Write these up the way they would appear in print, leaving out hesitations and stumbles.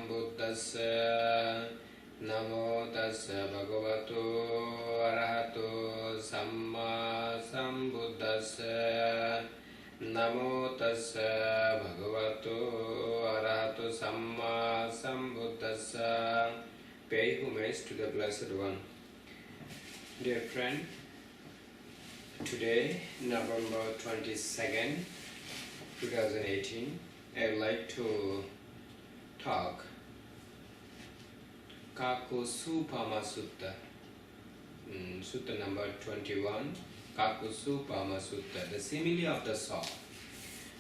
sambuddhassa. Namo tassa bhagavato arahato samma sambuddhassa. Namo tassa bhagavato arahato samma sambuddhassa. Pay homage to the Blessed One. Dear friend, today, November 22nd, 2018, I would like to talk Kakusupama Sutta. Sutta number 21, Kakusupama Sutta, the simile of the saw,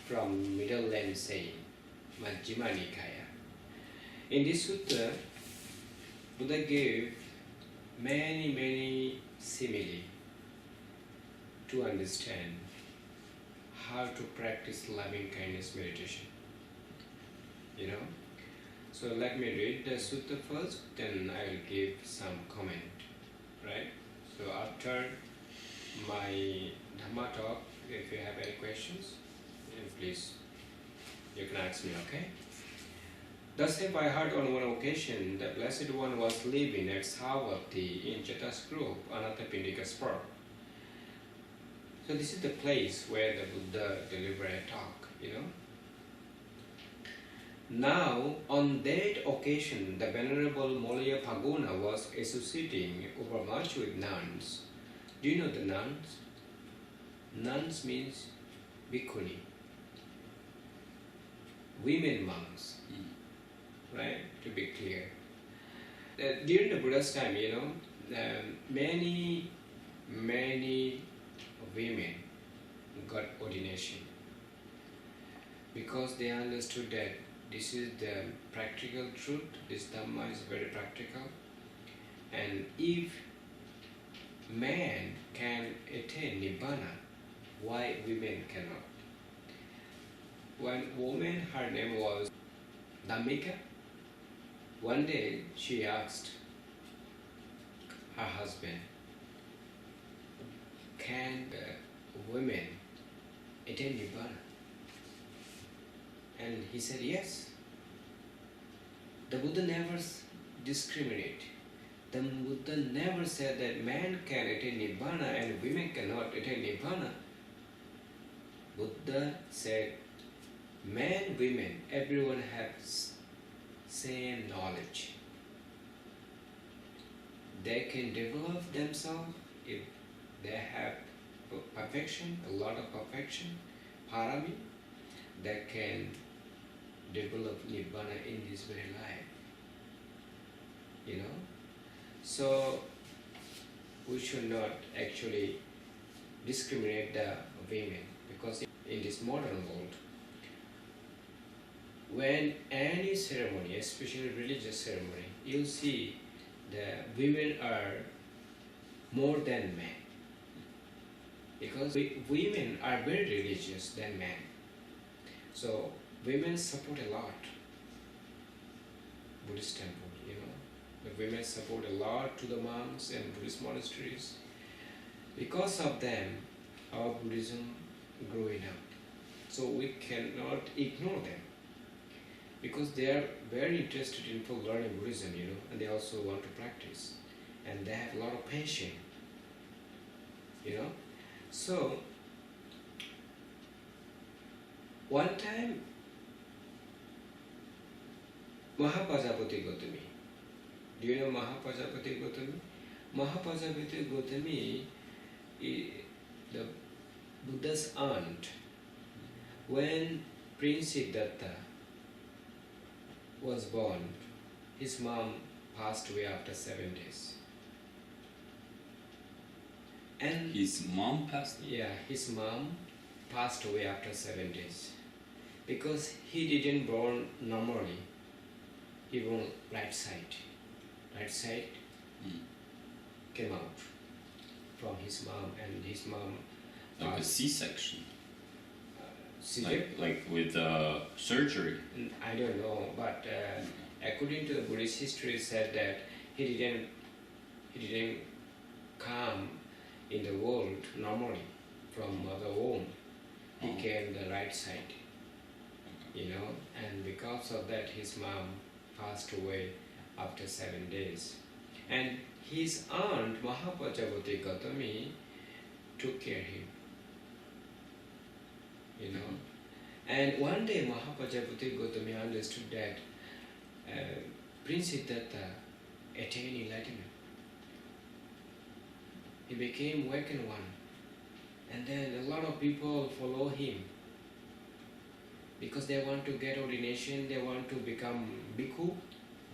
from Middle Lane saying, Majjhima Nikaya. In this sutta, Buddha gave many simile to understand how to practice loving kindness meditation. So let me read the sutta first, then I will give some comment, right? So after my Dhamma talk, if you have any questions, then please, you can ask me, okay? Thus have I heard on one occasion the Blessed One was living at Savatthi in Chetas group, Anathapindika spot. So this is the place where the Buddha delivered a talk, Now, on that occasion, the Venerable Molya Phaguna was associating overmuch with nuns. Do you know the nuns? Nuns means bhikkhuni, women monks, right? To be clear. During the Buddha's time, many women got ordination because they understood that this is the practical truth, this Dhamma is very practical, and if man can attain Nibbana, why women cannot? One woman, her name was Dhammika, one day she asked her husband, can women attain Nibbana? And he said yes. The Buddha never discriminate. The Buddha never said that man can attain Nibbana and women cannot attain Nibbana. Buddha said, man, women, everyone has same knowledge. They can develop themselves if they have perfection, a lot of perfection, parami, they can develop Nibbana in this very life. So we should not actually discriminate the women, because in this modern world, when any ceremony, especially religious ceremony, you'll see the women are more than men, because women are very religious than men. So women support a lot Buddhist temple, The women support a lot to the monks and Buddhist monasteries. Because of them, our Buddhism growing up. So we cannot ignore them, because they are very interested in learning Buddhism, and they also want to practice, and they have a lot of patience, So one time, Mahapajapati Gautami. Do you know Mahapajapati Gautami? Mahapajapati Gautami is the Buddha's aunt. When Prince Siddhartha was born, his mom passed away after 7 days. And his mom passed away? Yeah, his mom passed away after 7 days. Because he didn't born normally. He born right side. Right side came out from his mom, and his mom... Like a C-section? C-section? Like with surgery? I don't know, but according to the Buddhist history, said that he didn't come in the world normally from mother womb. He came the right side, and because of that his mom passed away after 7 days. And his aunt, Mahapajavati Gautami, took care of him. You know. And one day Mahapajavati Gautami understood that Prince Siddhartha attained enlightenment. He became awakened one. And then a lot of people follow him because they want to get ordination, they want to become bhikkhu,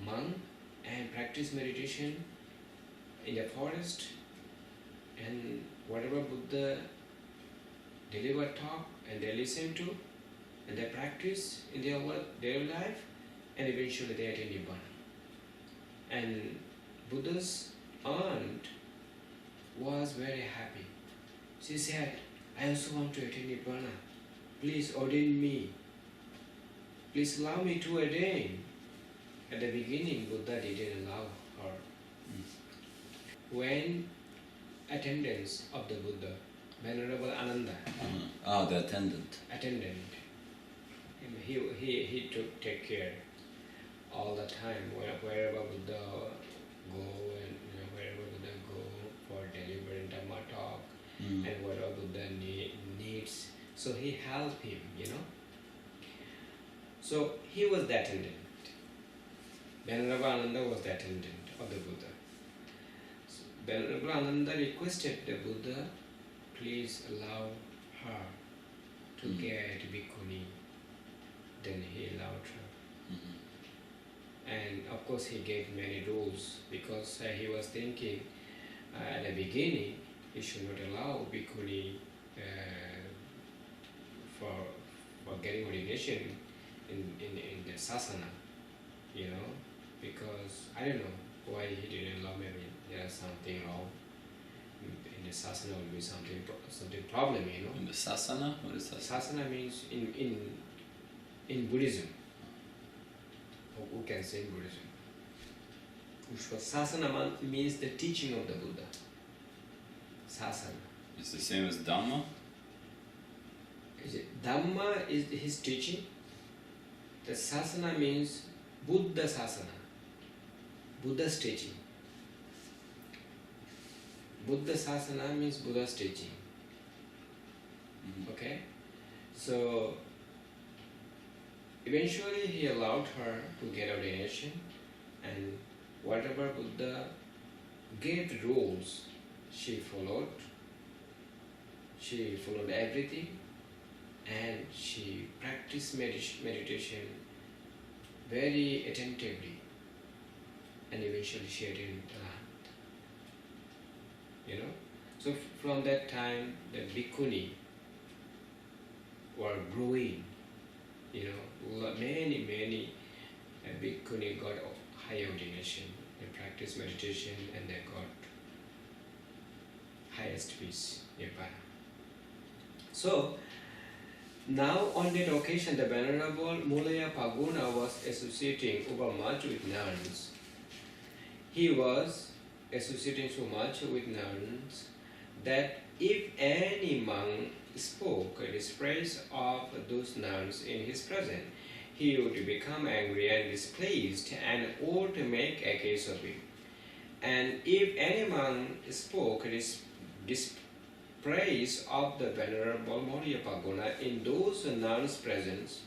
monk, and practice meditation in the forest. And whatever Buddha delivered talk, and they listen to, and they practice in their daily life, and eventually they attain Nibbana. And Buddha's aunt was very happy. She said, I also want to attain Nibbana. Please ordain me. Please allow me to ordain. At the beginning, Buddha didn't allow her. When attendants of the Buddha, Venerable Ananda, the attendant. He take care all the time wherever Buddha go and wherever Buddha go for delivering Dhamma talk and whatever Buddha needs. So he helped him, you know. So he was the attendant. Venerable Ananda was the attendant of the Buddha. So Venerable Ananda requested the Buddha, please allow her to get bhikkhuni. Then he allowed her. And of course he gave many rules because he was thinking at the beginning he should not allow bhikkhuni for getting ordination in the sasana, you know, because I don't know why he didn't allow. Maybe there's something wrong in the sasana. Will be something problem, you know. In the sasana, what is that? Sasana means in Buddhism. Who can say in Buddhism? Sasana means the teaching of the Buddha. Sasana. It's the same as Dhamma? Dhamma is his teaching. The sasana means Buddha sasana. Buddha's teaching. Buddha sasana means Buddha's teaching. Okay? So eventually he allowed her to get ordination, and whatever Buddha gave rules, she followed. She followed everything, and she practiced meditation very attentively, and eventually she attained Arhat. You know? So from that time the bhikkhuni were growing. You know, many bhikkhuni got high ordination, they practiced meditation, and they got highest peace, Nibbana. So now on that occasion, the Venerable Mulaya Paguna was associating over much with nuns. He was associating so much with nuns that if any monk spoke dispraise of those nuns in his presence, he would become angry and displeased and ought to make a case of it. And if any monk spoke dispraise of the Venerable Mulaya Paguna in those nuns' presence,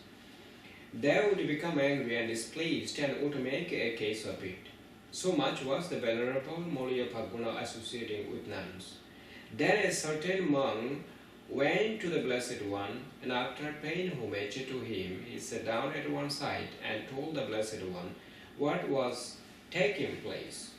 they would become angry and displeased and ought to make a case of it. So much was the Venerable Mulaya Paguna associating with nuns. Then a certain monk went to the Blessed One, and after paying homage to him, he sat down at one side and told the Blessed One what was taking place.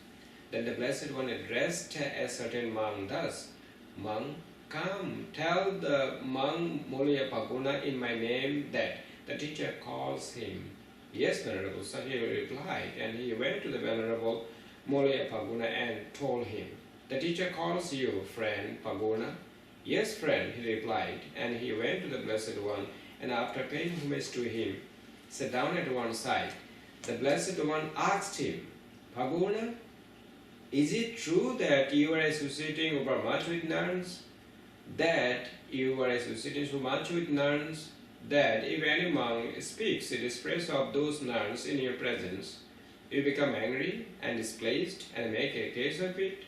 Then the Blessed One addressed a certain monk thus, Monk, come, tell the monk Mulaya Paguna in my name that the teacher calls him. Yes, Venerable Sir, he replied, and he went to the Venerable Mulaya Paguna and told him, the teacher calls you, friend Paguna. Yes, friend, he replied, and he went to the Blessed One, and after paying homage to him, sat down at one side. The Blessed One asked him, Paguna, is it true that you are associating over much with nuns? That you are associating so much with nuns, that if any monk speaks in dispraise of those nuns in your presence, you become angry and displeased and make a case of it.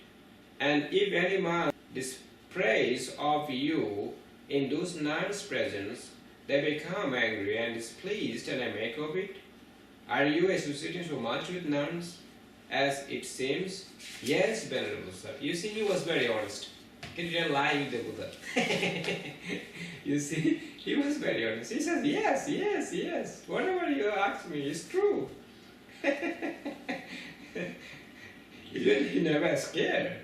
And if any man dispraise of you in those nuns' presence, they become angry and displeased and make of it. Are you associating so much with nuns as it seems? Yes, Venerable Sir. You see, he was very honest. He didn't lie with the Buddha. You see, he was very honest. He said, yes, yes, yes. Whatever you ask me is true. He never scared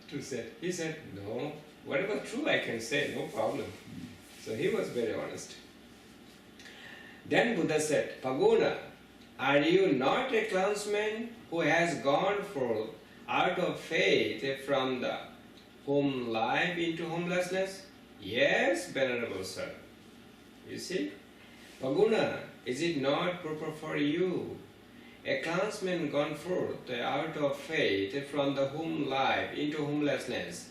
to say. He said, no, whatever true I can say, no problem. So he was very honest. Then Buddha said, Paguna, are you not a clansman who has gone forth out of faith from the home life into homelessness? Yes, Venerable Sir. You see, Paguna, is it not proper for you, a clansman gone forth out of faith from the home life into homelessness,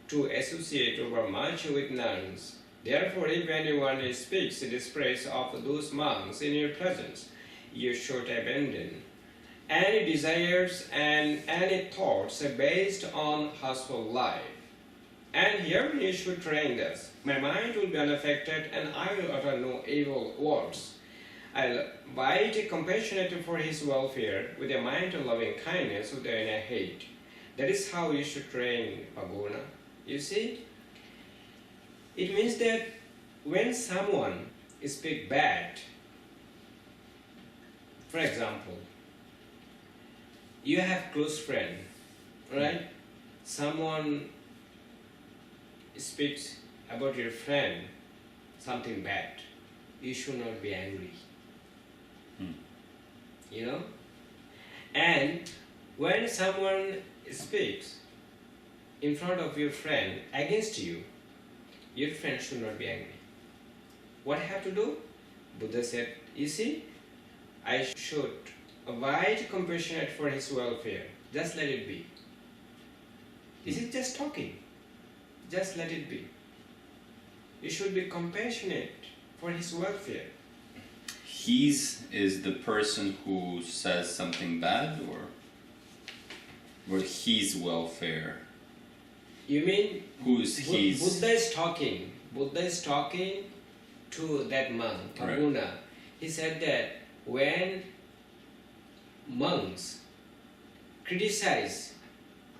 to associate overmuch with nuns? Therefore, if anyone speaks dispraise of those monks in your presence, you should abandon any desires and any thoughts based on household life. And here you should train this. My mind will be unaffected and I will utter no evil words. I'll abide compassionate for his welfare with a mind of loving kindness without any hate. That is how you should train Paguna. You see? It means that when someone speaks bad, for example, you have close friend, right? Someone speaks about your friend something bad, you should not be angry. You know? And when someone speaks in front of your friend against you, your friend should not be angry. What I have to do? Buddha said, you see, I should avoid compassionate for his welfare. Just let it be. This is just talking. Just let it be. You should be compassionate for his welfare. His is the person who says something bad, or his welfare? You mean who's his? Buddha is talking. Buddha is talking to that monk, Paguna. Right. He said that when monks criticize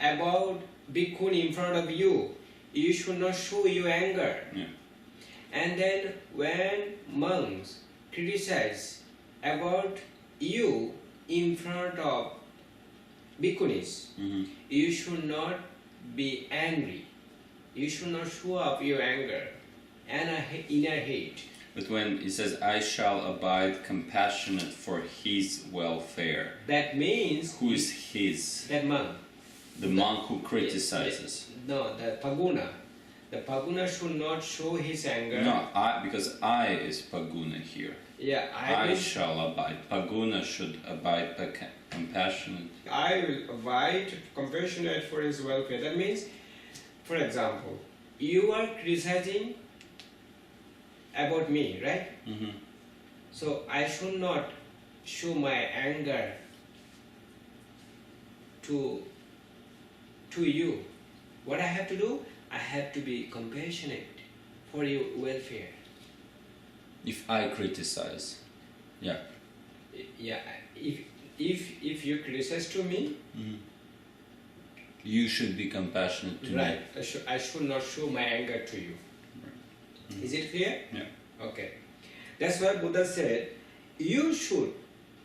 about bhikkhuni in front of you, you should not show your anger. Yeah. And then when monks criticize about you in front of bhikkhunis, you should not be angry. You should not show up your anger and inner hate. But when he says, I shall abide compassionate for his welfare, that means... Who is his? That monk. The monk who criticizes. No, the Paguna. The Paguna should not show his anger. No, because I is Paguna here. Yeah, I shall abide. Paguna should abide compassionate. I will abide compassionate for his welfare. That means, for example, you are criticizing about me, right? So I should not show my anger to you. What I have to do? I have to be compassionate for your welfare. If I criticize, yeah. Yeah, if you criticize to me, you should be compassionate to me. Right. I should not show my anger to you. Is it clear? Yeah. Okay. That's why Buddha said,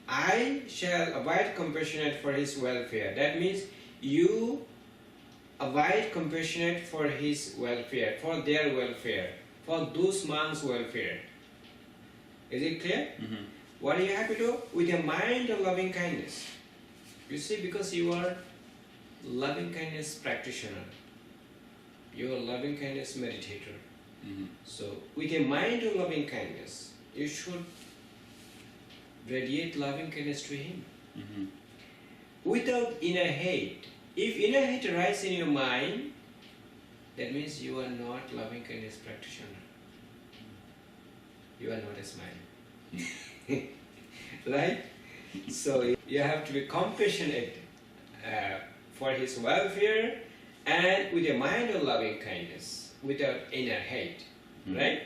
I shall abide compassionate for his welfare. That means you abide compassionate for his welfare, for their welfare, for those monks' welfare. Is it clear? What do you have to do? With a mind of loving kindness. You see, because you are loving kindness practitioner, you are loving kindness meditator. So, with a mind of loving kindness, you should radiate loving kindness to him. Without inner hate. If inner hate arises in your mind, that means you are not loving kindness practitioner. You are not a smile. Right? So you have to be compassionate for his welfare and with a mind of loving kindness, without inner hate, right?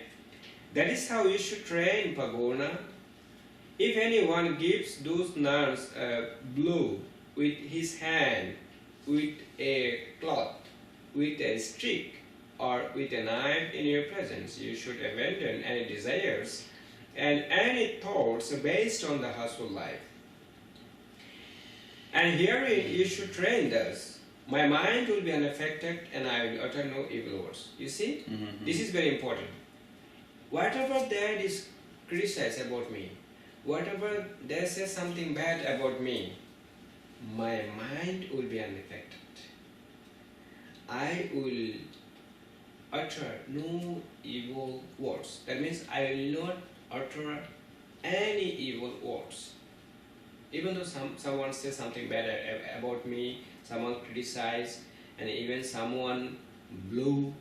That is how you should train Pagona. If anyone gives those nuns a blow with his hand, with a cloth, with a stick, or with a knife in your presence, you should abandon any desires and any thoughts based on the household life. And herein you should train thus. My mind will be unaffected and I will utter no evil words. You see? This is very important. Whatever they criticize about me, whatever they say something bad about me, my mind will be unaffected. I will utter no evil words. That means I will not utter any evil words. Even though someone says something bad about me, someone criticizes, and even someone blew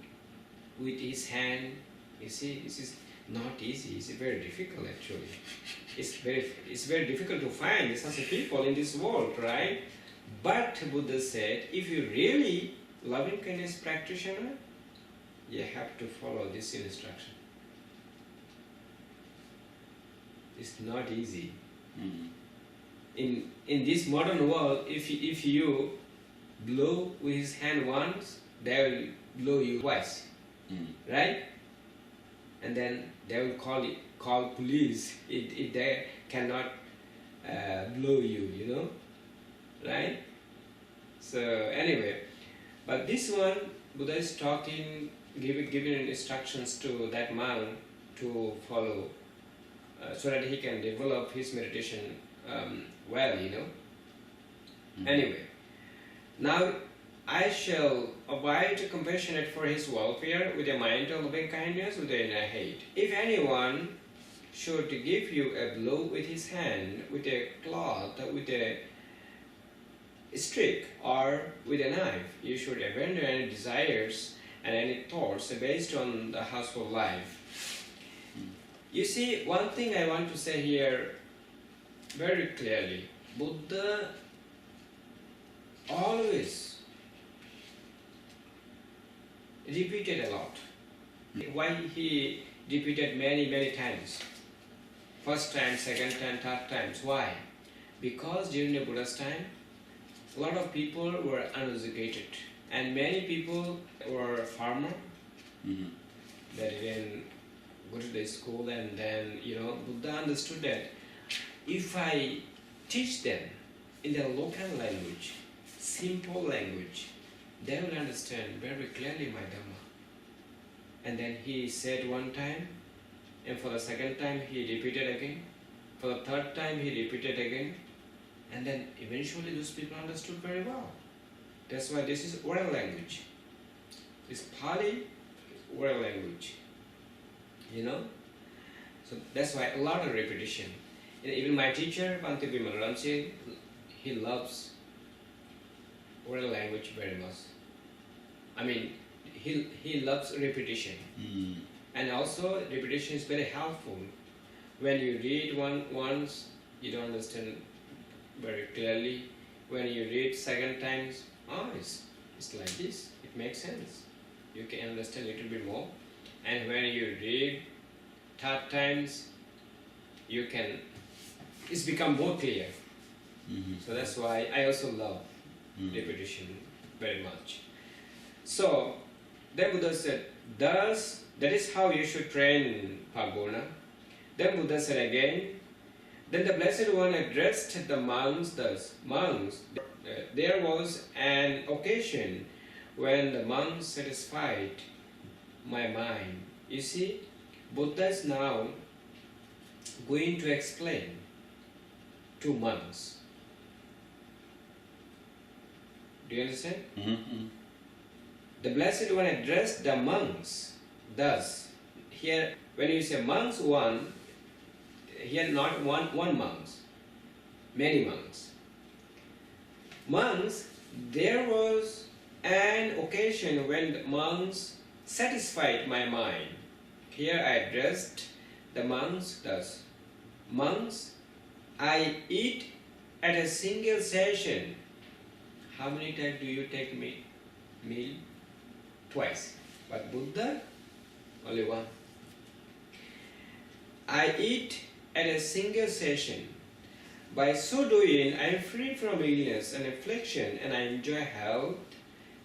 with his hand, you see, this is not easy. It's very difficult actually. It's very difficult to find such people in this world, right? But Buddha said, if you really loving kindness practitioner, you have to follow this instruction. It's not easy. In this modern world, if you blow with his hand once, they will blow you twice, right? And then they will call police if they cannot blow you, you know, right? So anyway, but this one, Buddha is talking, giving instructions to that monk to follow, so that he can develop his meditation well, you know. Anyway, now I shall abide compassionate for his welfare with a mind of loving kindness, with a inner hate. If anyone should give you a blow with his hand, with a cloth, with a stick, or with a knife, you should abandon any desires and any thoughts based on the household life. You see, one thing I want to say here very clearly, Buddha always repeated a lot. Why he repeated many times? First time, second time, third times. Why? Because during the Buddha's time, a lot of people were uneducated, and many people were farmer. They didn't go to the school, and then Buddha understood that if I teach them in their local language, simple language, they will understand very clearly my Dhamma. And then he said one time, and for the second time he repeated again, for the third time he repeated again, and then eventually those people understood very well. That's why this is oral language. This Pali is oral language, you know. So that's why a lot of repetition. And even my teacher, Bhante Bimalaramsi, he loves oral language very much. I mean, he loves repetition. And also repetition is very helpful. When you read once, you don't understand very clearly. When you read second times, it's like this. It makes sense. You can understand a little bit more. And when you read third times, it's become more clear. So that's why I also love repetition very much. So then Buddha said, thus, that is how you should train Pagona. Then Buddha said again, then the Blessed One addressed the monks thus, monks, there was an occasion when the monks satisfied my mind. You see, Buddha is now going to explain to monks. Do you understand? The Blessed One addressed the monks thus. Here, when you say monks, one, here not one monks, many monks. Monks, there was an occasion when the monks satisfied my mind. Here I addressed the monks thus. Monks, I eat at a single session. How many times do you take meal? Twice. But Buddha, only one. I eat at a single session. By so doing, I am free from illness and affliction, and I enjoy health,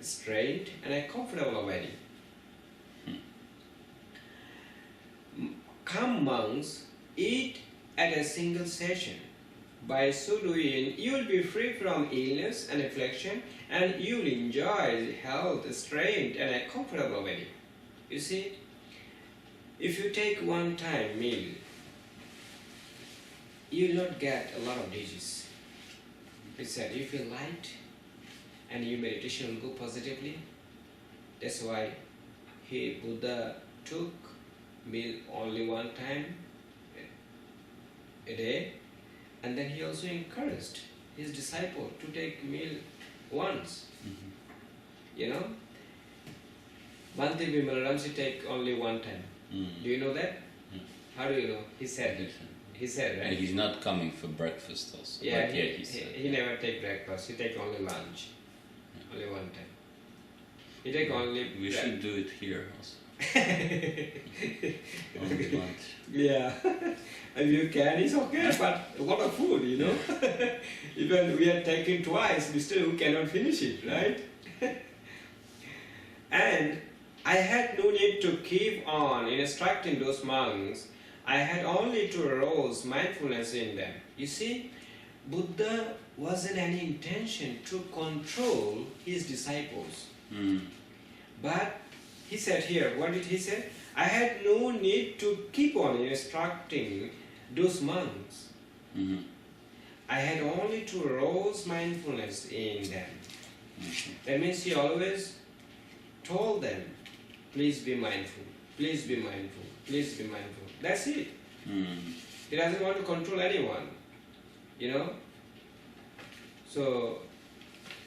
strength, and a comfortable body. Come, monks, eat at a single session. By so doing, you will be free from illness and affliction, and you will enjoy health, strength, and a comfortable body. You see, if you take one time meal, you will not get a lot of disease. It said you feel light, and your meditation will go positively. That's why Buddha took meal only one time a day, and then he also encouraged his disciple to take meal once. You know, Bhante Vimalarams take only one time. Do you know that? How do you know? He said it. He said, right? And he's not coming for breakfast also. Yeah, But he said. he never take breakfast. He take only lunch. Only one time. He take only. We should do it here also. Only lunch. Yeah, if you can, it's okay, but a lot of food, you know. Even we are taking twice, we still cannot finish it, right? And I had no need to keep on instructing those monks. I had only to arouse mindfulness in them. You see, Buddha wasn't any intention to control his disciples. But he said here, what did he say? I had no need to keep on instructing those monks. I had only to arouse mindfulness in them. That means he always told them, please be mindful, please be mindful, please be mindful. That's it. He doesn't want to control anyone, you know. So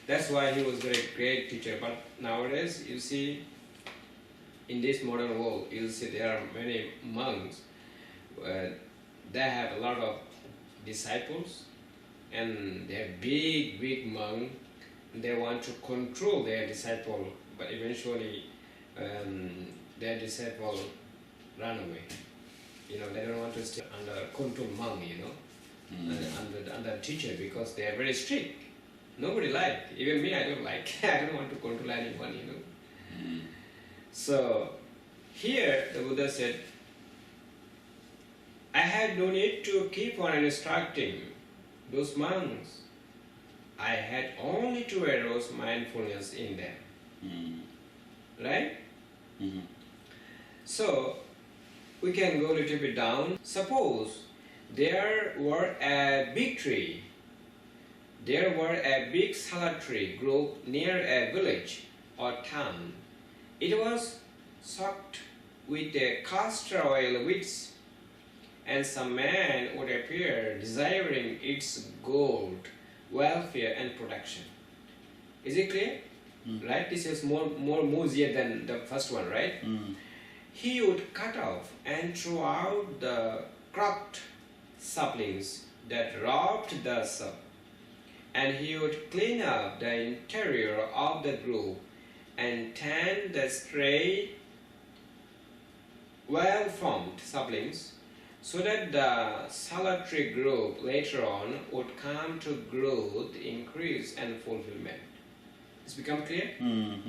that's why he was a very great teacher. But nowadays, you see, in this modern world, you see there are many monks. They have a lot of disciples, and they are big monk. They want to control their disciple, but eventually their disciple run away. You know, they don't want to stay under control monk, you know, under teacher, because they are very strict. Nobody like, even me, I don't like. I don't want to control anyone, you know. So here the Buddha said, I had no need to keep on instructing those monks. I had only to arouse mindfulness in them. Right? So we can go a little bit down. Suppose there were a big tree. There were a big solitary group near a village or town. It was soaked with castor oil wicks, and some man would appear desiring its gold, welfare and protection. Is it clear? Right? This is more easier than the first one, right? He would cut off and throw out the cropped saplings that robbed the sap, and he would clean up the interior of the group and tend the stray, well-formed saplings, so that the solitary group later on would come to growth, increase and fulfillment. It's become clear?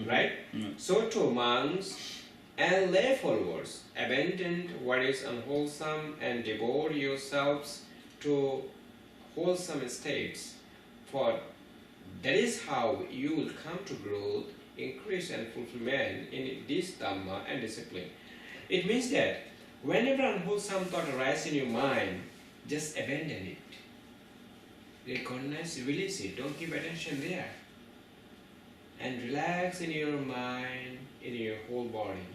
Right? So too monks and lay followers abandon what is unwholesome and devote yourselves to wholesome states, for that is how you will come to growth, increase and fulfillment in this Dhamma and discipline. It means that whenever unwholesome thought arises in your mind, just abandon it. Recognize, release it, don't give attention there. And relax in your mind, in your whole body.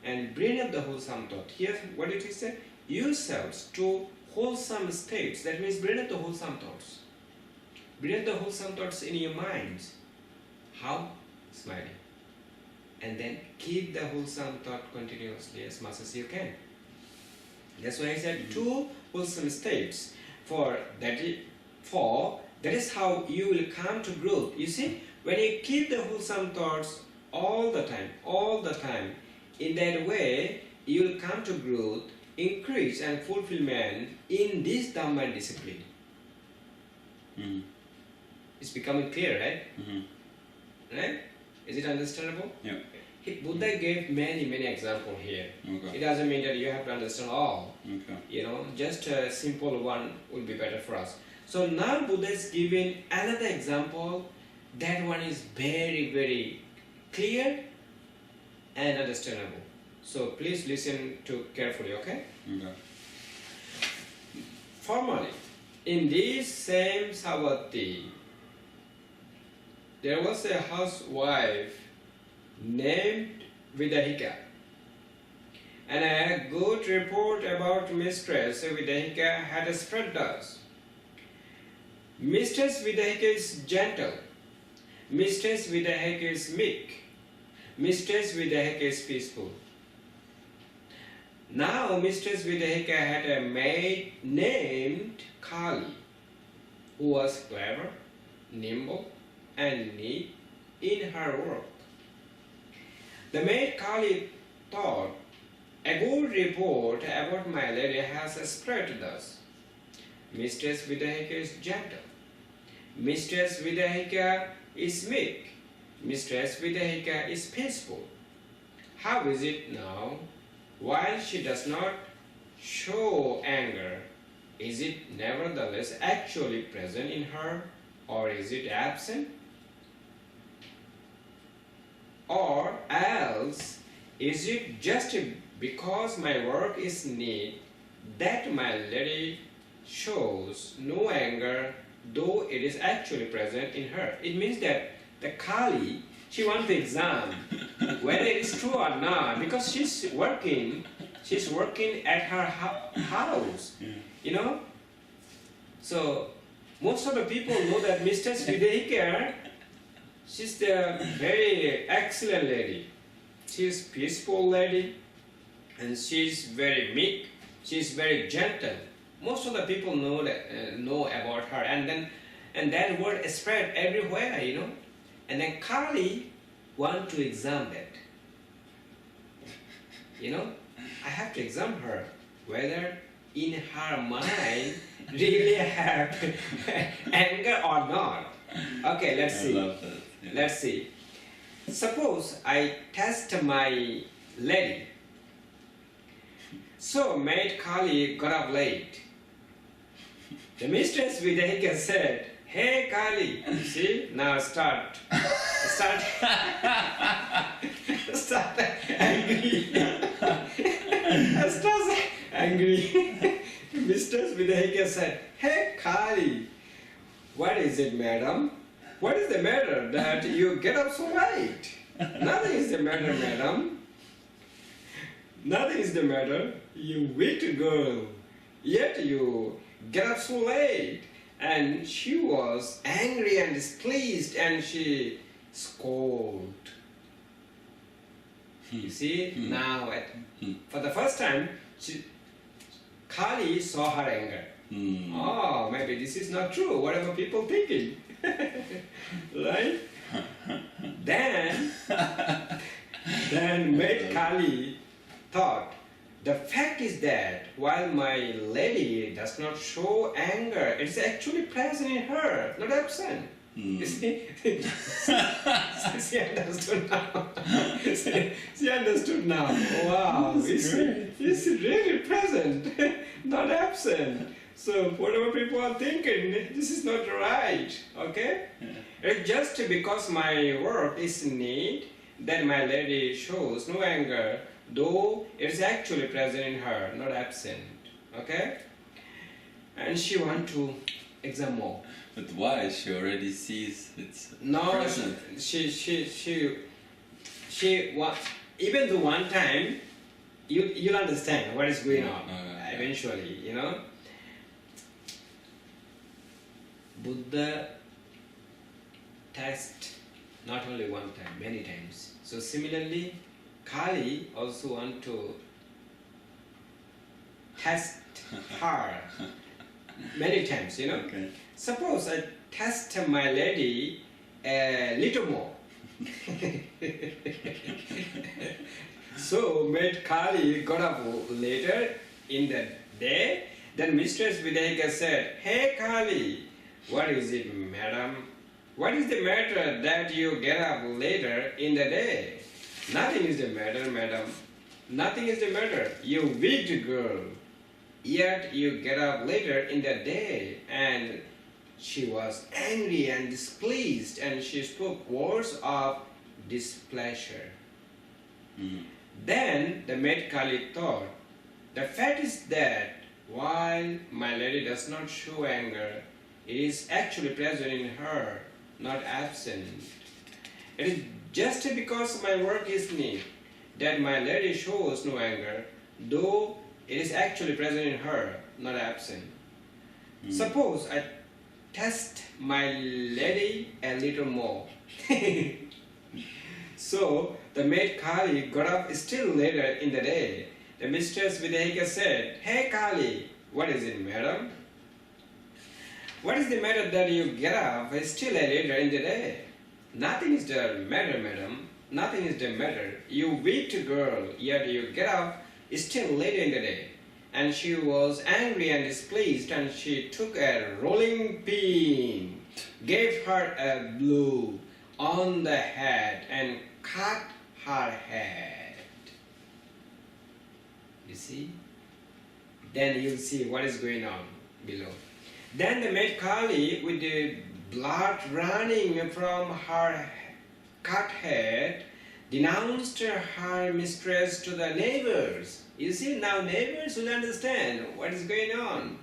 And bring up the wholesome thought. Here, what did he say? Yourselves to wholesome states. That means bring up the wholesome thoughts. Bring up the wholesome thoughts in your minds. How? Smiling. And then keep the wholesome thought continuously as much as you can. That's why I said two wholesome states. that is how you will come to growth. You see, when you keep the wholesome thoughts all the time, in that way, you will come to growth, increase and fulfillment in this Dhamma discipline. Mm. It's becoming clear, right? Mm-hmm. Right? Is it understandable? Yeah. Buddha gave many examples here. Okay. It doesn't mean that you have to understand all. Okay. Just a simple one will be better for us. So now Buddha is giving another example. That one is very clear and understandable. So please listen to carefully, okay? Okay. Formerly, in this same Savatthi, there was a housewife named Vidahika, and a good report about Mistress Vidahika had spread thus. Mistress Vidahika is gentle, Mistress Vidahika is meek, Mistress Vidahika is peaceful. Now Mistress Vidahika had a maid named Kali, who was clever, nimble, and neat in her work. The maid Kali thought, a good report about my lady has spread thus. Mistress Vidahika is gentle, Mistress Vidahika is meek, Mistress Vidahika is peaceful. How is it now? While she does not show anger, is it nevertheless actually present in her, or is it absent? Or else, is it just because my work is neat that my lady shows no anger, though it is actually present in her? It means that the Kali, she wants to examine whether it is true or not, because she's working at her house, So most of the people know that Mistress Vidahika, she's the very excellent lady. She's peaceful lady, and she's very meek. She's very gentle. Most of the people know about her, and that word is spread everywhere, And then Kali want to examine that. I have to examine her whether in her mind really have anger or not. Okay, let's see. I love that. Yeah. Let's see. Suppose I test my lady. So maid Kali got up late. The Mistress Vidahika said, "Hey Kali, see, now start angry." Start angry. Mistress Vidahika said, "Hey Kali, what is it, madam? What is the matter that you get up so late?" "Nothing is the matter, madam. Nothing is the matter. You weak girl, yet you get up so late." And she was angry and displeased, and she scolded. You see, now for the first time, Kali saw her anger. Oh, maybe this is not true, whatever people thinking. Right? Then maid Kali thought, the fact is that while my lady does not show anger, it is actually present in her, not absent. You see? She understood now. She understood now. Wow, it's really present, not absent. So whatever people are thinking, this is not right. Okay? It's just because my work is neat that my lady shows no anger, though it is actually present in her, not absent. Okay? And she wants to examine more. But why? She already sees it's present. She even though one time you'll understand what is going on eventually, Buddha test not only one time, many times. So similarly, Kali also want to test her many times, Okay. Suppose I test my lady a little more. So Maid Kali got up later in the day. Then Mistress Videhika said, "Hey Kali, what is it, madam? What is the matter that you get up later in the day?" "Nothing is the matter, madam. Nothing is the matter. You wicked girl. Yet you get up later in the day." And she was angry and displeased, and she spoke words of displeasure. Then the maid Kali thought, "The fact is that while my lady does not show anger, it is actually present in her, not absent. It is just because my work is neat that my lady shows no anger, though it is actually present in her, not absent. Suppose I test my lady a little more." So the maid Kali got up still later in the day. The Mistress Videhika said, "Hey Kali, what is it, madam? What is the matter that you get up still later in the day?" "Nothing is the matter, madam. Nothing is the matter. You wicked girl, yet you get up still later in the day." And she was angry and displeased, and she took a rolling pin, gave her a blow on the head, and cut her head. You see? Then you'll see what is going on below. Then the maid Kali, with the blood running from her cut head, denounced her mistress to the neighbors. You see, now neighbors will understand what is going on.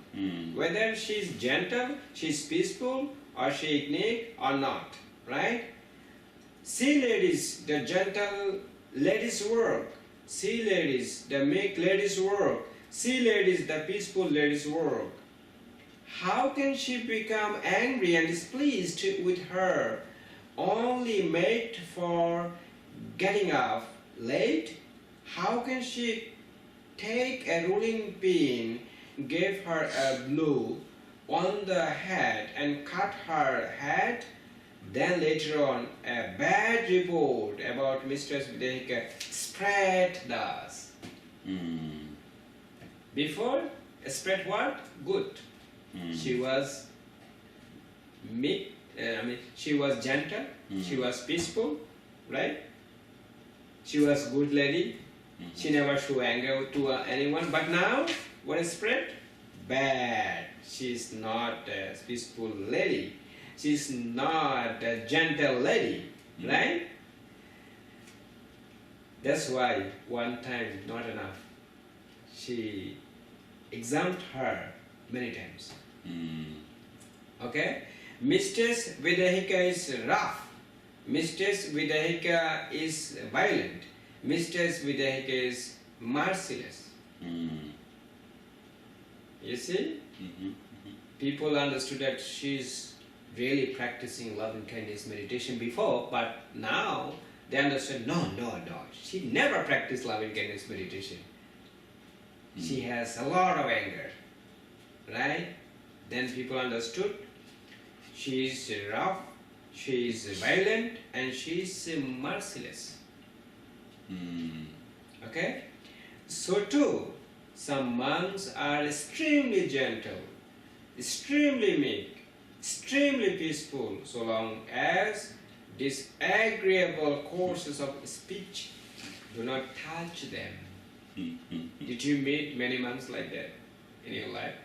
Whether she is gentle, she is peaceful, or she is ignorant or not. Right? See, ladies, the gentle ladies work. See, ladies, the meek ladies work. See, ladies, the peaceful ladies work. How can she become angry and displeased with her only mate for getting up late? How can she take a rolling pin, give her a blow on the head and cut her head? Then later on, a bad report about Mistress Videhika spread thus. Before, spread what? Good. She was meek, she was gentle, she was peaceful, right? She was good lady. She never showed anger to anyone. But now, what is spread? Bad. She is not a peaceful lady. She is not a gentle lady, right? That's why one time not enough. She examined her many times. Okay? Mistress Videhika is rough. Mistress Videhika is violent. Mistress Videhika is merciless. You see? People understood that she's really practicing love and kindness meditation before, but now they understand, no. She never practiced love and kindness meditation. She has a lot of anger. Right? Then people understood she is rough, she is violent, and she is merciless. Okay? So too, some monks are extremely gentle, extremely meek, extremely peaceful, so long as disagreeable courses of speech do not touch them. Did you meet many monks like that in your life?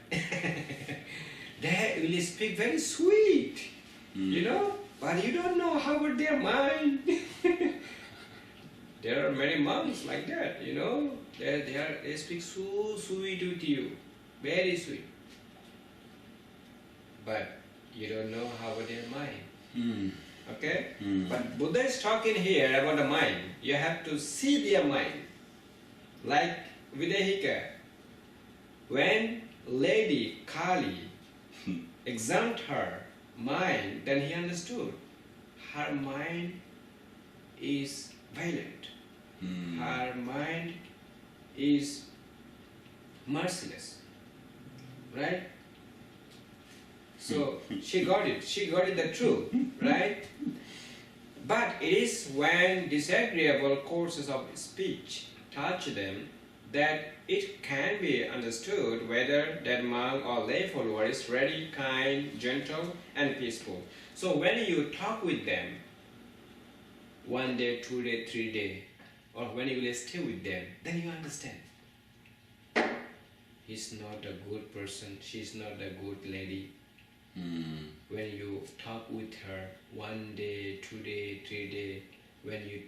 They will speak very sweet, but you don't know how about their mind. There are many monks like that, they speak so sweet with you, very sweet. But you don't know how about their mind. Okay? But Buddha is talking here about the mind. You have to see their mind. Like Videhika, when Lady Kali examined her mind, then he understood her mind is violent. Her mind is merciless. Right? So she got it the truth, right? But it is when disagreeable courses of speech touch them that it can be understood whether that monk or lay follower is ready, kind, gentle, and peaceful. So when you talk with them, 1 day, 2 day, 3 day, or when you will stay with them, then you understand. He's not a good person, she's not a good lady. When you talk with her 1 day, 2 day, 3 day, when you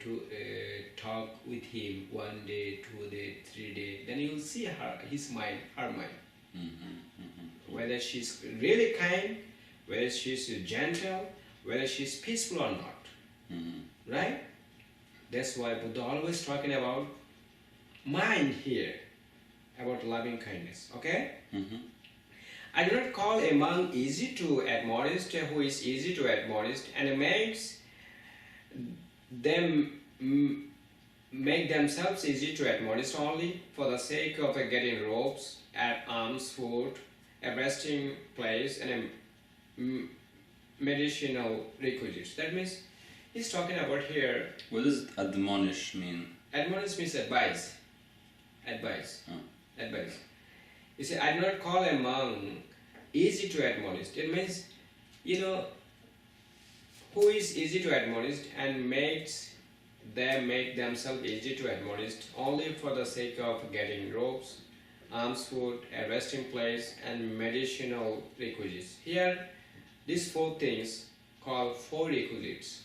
talk with him 1 day, 2 day, 3 day, then you will see his mind, her mind. Whether she's really kind, whether she's gentle, whether she's peaceful or not. Right? That's why Buddha always talking about mind here, about loving kindness. Okay? I do not call a monk easy to admonish, who is easy to admonish, and makes them make themselves easy to admonish only for the sake of getting robes, alms, food, a resting place, and a medicinal requisites. That means he's talking about here. What does admonish mean? Admonish means advice. Advice. Oh. Advice. You see, I do not call a monk easy to admonish. It means, who is easy to admonish and makes them make themselves easy to admonish only for the sake of getting robes, alms, food, a resting place, and medicinal requisites. Here, these 4 things called 4 requisites.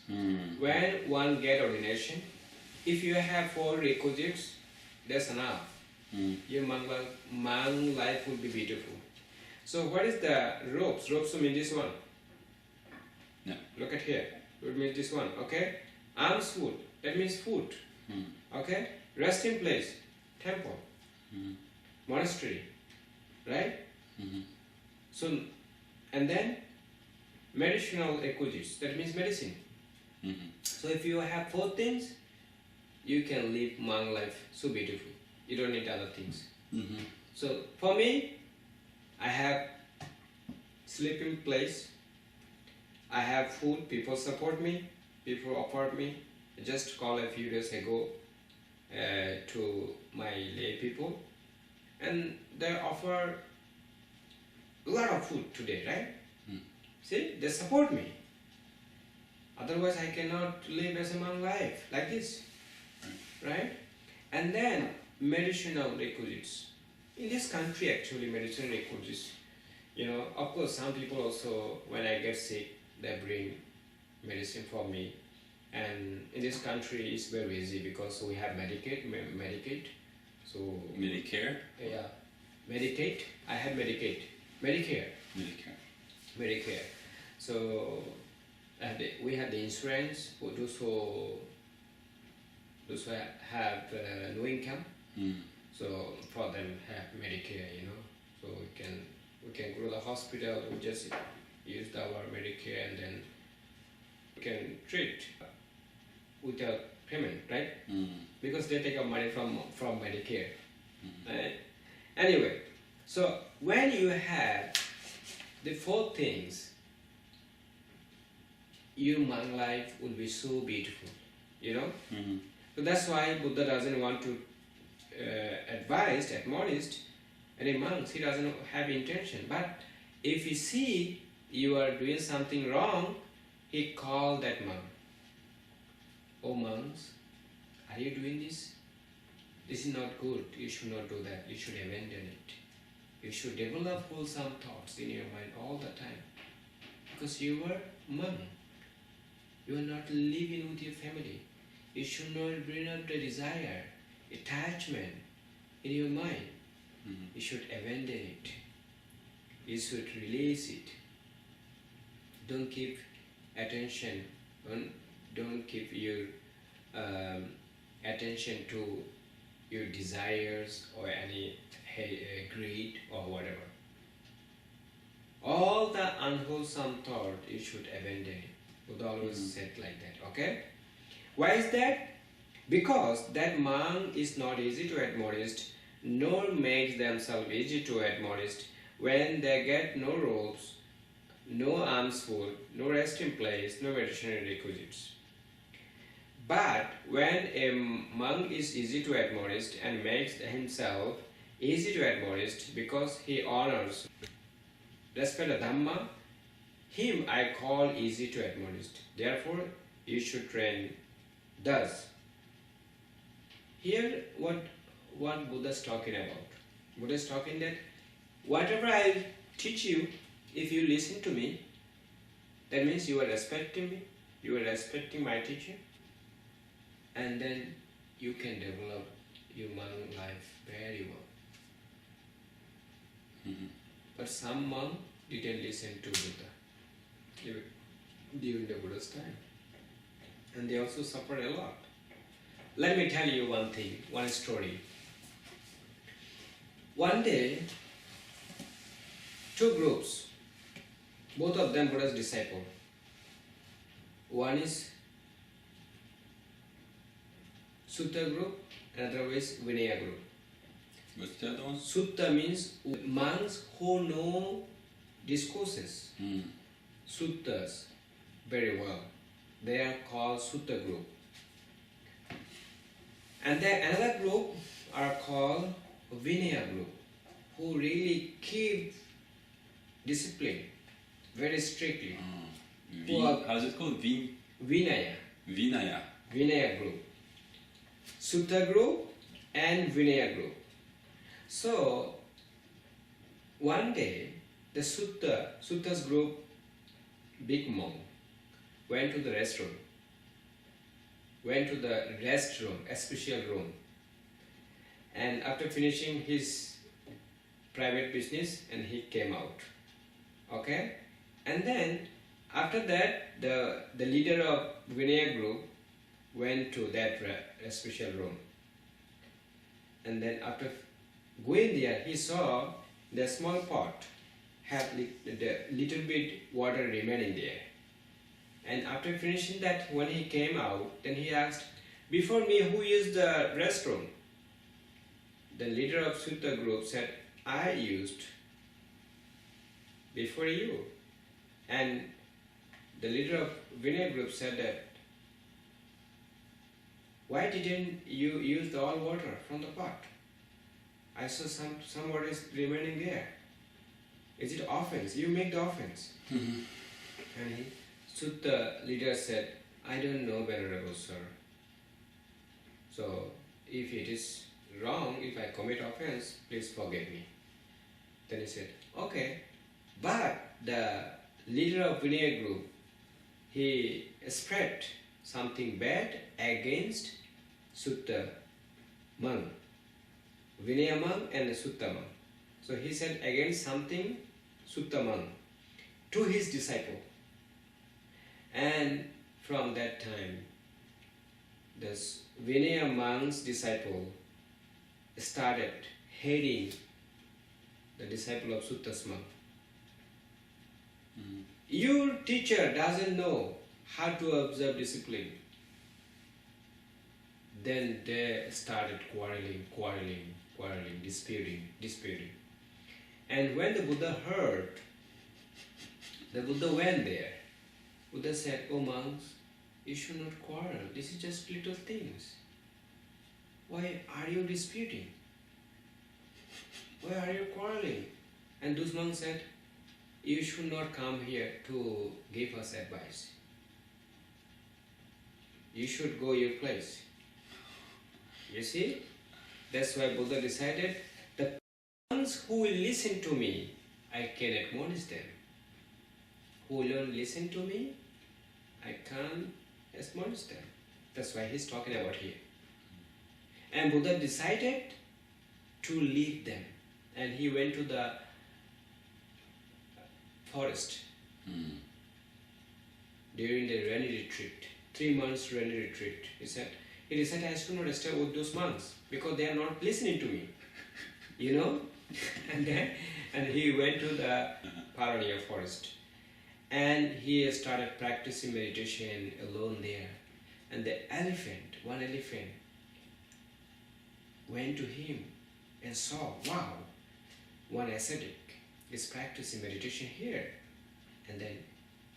When one get ordination, if you have 4 requisites, that's enough. Your monk life will be beautiful. So what is the robes? Robes mean this one. Yeah. Look at here. It means this one. Okay. Alms, food. That means food. Okay. Resting place. Temple. Monastery. Right? So, and then medicinal requisites. That means medicine. So if you have 4 things, you can live monk life so beautiful. You don't need other things. So for me, I have sleeping place, I have food, people support me, people offered me. I just called a few days ago to my lay people, and they offer a lot of food today, right? See, they support me. Otherwise I cannot live as a monk life like this, right? And then medicinal requisites. In this country, actually, medicinal requisites, of course, some people also, when I get sick, they bring medicine for me. And in this country, it's very easy because we have Medicaid. So Medicare? Yeah, Medicaid. I have Medicaid. Medicare. So we have the insurance for those who have no income. So for them have Medicare, so we can go to the hospital, we just use our Medicare, and then we can treat without payment, right? Because they take our money from Medicare. Right? Anyway, so when you have the 4 things, your monk life will be so beautiful, So that's why Buddha doesn't want to admonish any monks. He doesn't have intention. But if he see you are doing something wrong, he called that monk. Oh monks, are you doing this? This is not good. You should not do that. You should abandon it. You should develop wholesome thoughts in your mind all the time. Because you are monk. You are not living with your family. You should not bring up the desire, attachment in your mind. You should abandon it. You should release it. Don't give attention. Don't give your attention to your desires or any greed or whatever. All the unwholesome thought, you should abandon it. Buddha always said like that. Okay? Why is that? Because that monk is not easy to admonish, nor makes themselves easy to admonish when they get no robes, no alms food, no resting place, no meditation requisites. But when a monk is easy to admonish and makes himself easy to admonish because he honors, respect the Dhamma, him I call easy to admonish. Therefore, you should train thus. Here, what Buddha is talking about? Buddha is talking that whatever I teach you, if you listen to me, that means you are respecting me, you are respecting my teaching, and then you can develop your monk life very well. But some monk didn't listen to Buddha during the Buddha's time, and they also suffered a lot. Let me tell you one thing, one story. One day, two groups, both of them Buddha's disciple. One is Sutta group, another is Vinaya group. What's the other one? Sutta means monks who know discourses. Suttas very well. They are called Sutta group. And then another group are called Vinaya group, who really keep discipline very strictly. How's it called? Vinaya. Vinaya. Vinaya group. Sutta group and Vinaya group. So, one day, the Sutta's group, big monk, went to the restroom. A special room. And after finishing his private business, and he came out. Okay? And then, after that, the leader of Vinaya group went to that special room. And then after going there, he saw the small pot had the little bit water remaining there. And after finishing that, when he came out, then he asked, "Before me, who used the restroom?" The leader of Sutta group said, "I used before you." And the leader of Vinaya group said that, "Why didn't you use the all water from the pot? I saw some water is remaining there. Is it offense? You make the offense." And Sutta leader said, "I don't know, Venerable Sir. So if it is wrong, if I commit offense, please forgive me." Then he said, "Okay." But the leader of Vinaya group, he spread something bad against Sutta monk, Vinaya monk and Sutta monk. So he said against something Sutta monk to his disciple. And from that time, this Vinaya monk's disciple started hating the disciple of Sutta's monk. Your teacher doesn't know how to observe discipline. Then they started quarreling, disputing. And when the Buddha heard, the Buddha went there. Buddha said, "Oh monks, you should not quarrel. This is just little things. Why are you disputing? Why are you quarreling?" And those monks said, "You should not come here to give us advice. You should go your place." You see? That's why Buddha decided, the ones who will listen to me, I can admonish them. Who will not listen to me, I can't admonish them. That's why he's talking about here. And Buddha decided to lead them. And he went to the forest during the rainy retreat, 3 months rainy retreat. He decided I should not stay with those monks because they are not listening to me, you know. and he went to the Paraniya forest, and he started practicing meditation alone there. And one elephant, went to him and saw, wow, one ascetic is practicing meditation here. And then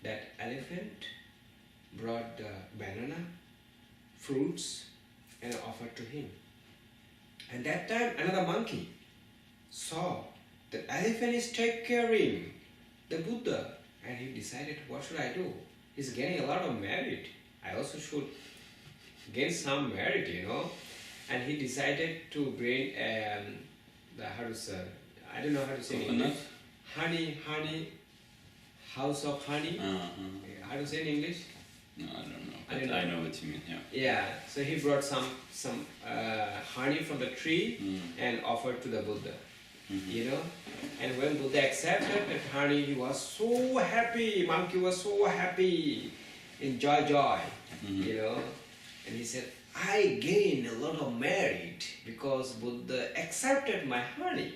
that elephant brought the banana, fruits, and offered to him. And that time another monkey saw the elephant is taking care the Buddha, and he decided, what should I do? He's getting a lot of merit. I also should gain some merit, And he decided to bring I don't know how to say in English. Honey, house of honey. How to say in English? No, I don't know. But I know what you mean. Yeah. Yeah. So he brought some honey from the tree and offered to the Buddha. And when Buddha accepted that honey, he was so happy. Monkey was so happy, in joy, And he said, I gained a lot of merit because Buddha accepted my honey.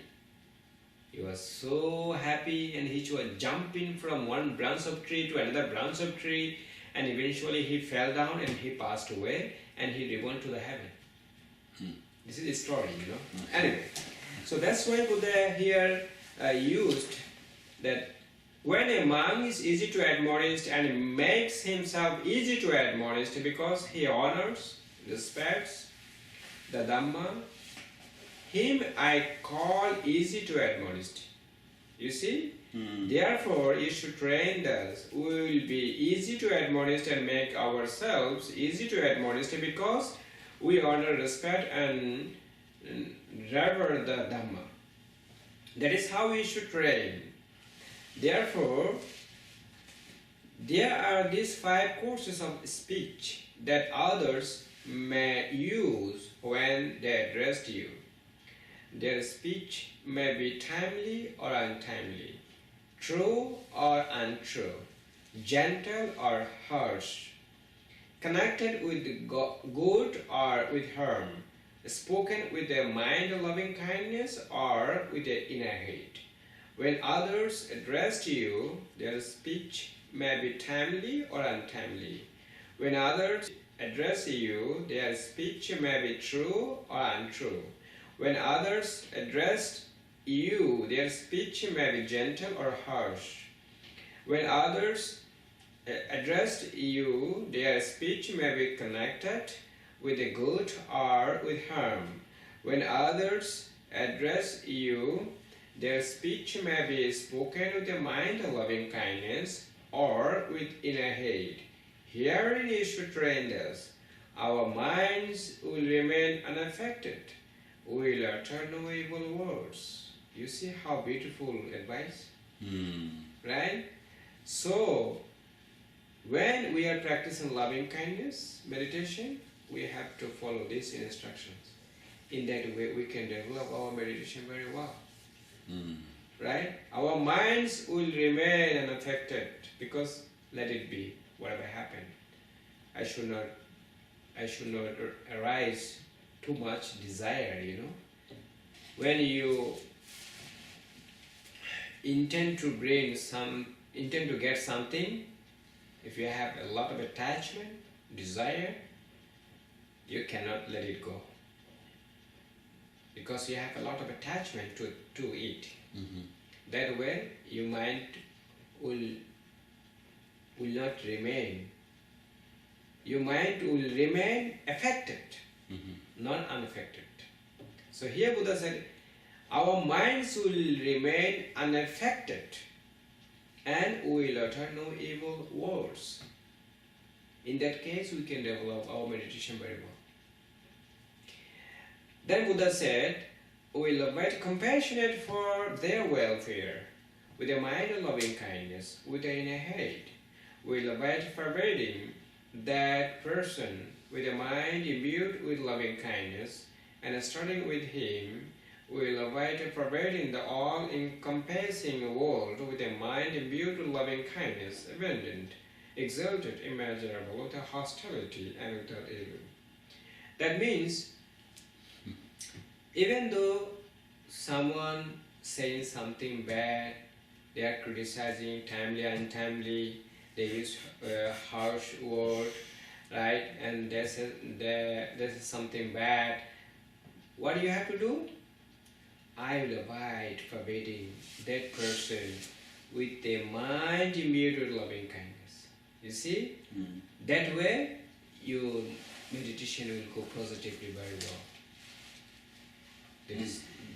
He was so happy, and he was jumping from one branch of tree to another branch of tree, and eventually he fell down and he passed away, and he returned to the heaven. This is the story, Anyway, so that's why Buddha here used that when a monk is easy to admonish and makes himself easy to admonish because he honors, respects the Dhamma, him I call easy to admonish. You see? Therefore, you should train us. We will be easy to admonish and make ourselves easy to admonish because we honor, respect, and revere the Dhamma. That is how we should train. Therefore, there are these 5 courses of speech that others may use when they address you. Their speech may be timely or untimely, true or untrue, gentle or harsh, connected with good or with harm, spoken with a mind of loving kindness or with an inner hate. When others address you, their speech may be timely or untimely. When others address you, their speech may be true or untrue. When others address you, their speech may be gentle or harsh. When others address you, their speech may be connected with the good or with harm. When others address you, their speech may be spoken with a mind of loving kindness or with inner hate. Herein you should train us. Our minds will remain unaffected. We will utter no evil words. You see how beautiful advice? Right? So, when we are practicing loving kindness meditation, we have to follow these instructions. In that way, we can develop our meditation very well. Right? Our minds will remain unaffected because let it be, whatever happened. I should not arise too much desire, When you intend to get something, if you have a lot of attachment, desire, you cannot let it go. Because you have a lot of attachment to it. That way, your mind will not remain. Your mind will remain affected, not unaffected. So here Buddha said, our minds will remain unaffected and we will utter no evil words. In that case, we can develop our meditation very well. Then Buddha said, we will be compassionate for their welfare, with a mind of loving kindness, with an inner hate. We will avoid forbidding that person with a mind imbued with loving kindness, and starting with him, we will avoid forbidding the all-encompassing world with a mind imbued with loving kindness, abundant, exalted, immeasurable, without hostility and without evil. That means, even though someone saying something bad, they are criticizing timely, untimely, they use harsh word, right? And they say this is something bad. What do you have to do? I will avoid forbidding that person with a mind imbued with loving kindness. You see? That way, your meditation will go positively very well.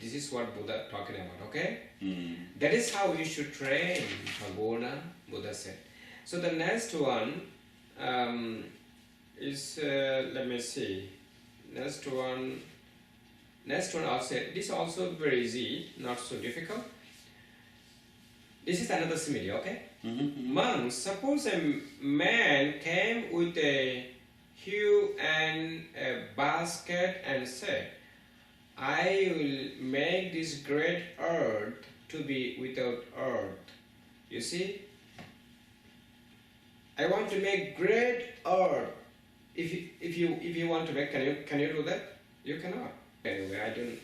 This is what Buddha talking about, okay? That is how you should train Bhagavana, Buddha said. So the next one is, let me see, next one also, this is also very easy, not so difficult. This is another simile, okay? Monks, suppose a man came with a hoe and a basket and said, I will make this great earth to be without earth. You see? I want to make great earth. If you want to make, can you do that? You cannot. Anyway, I don't,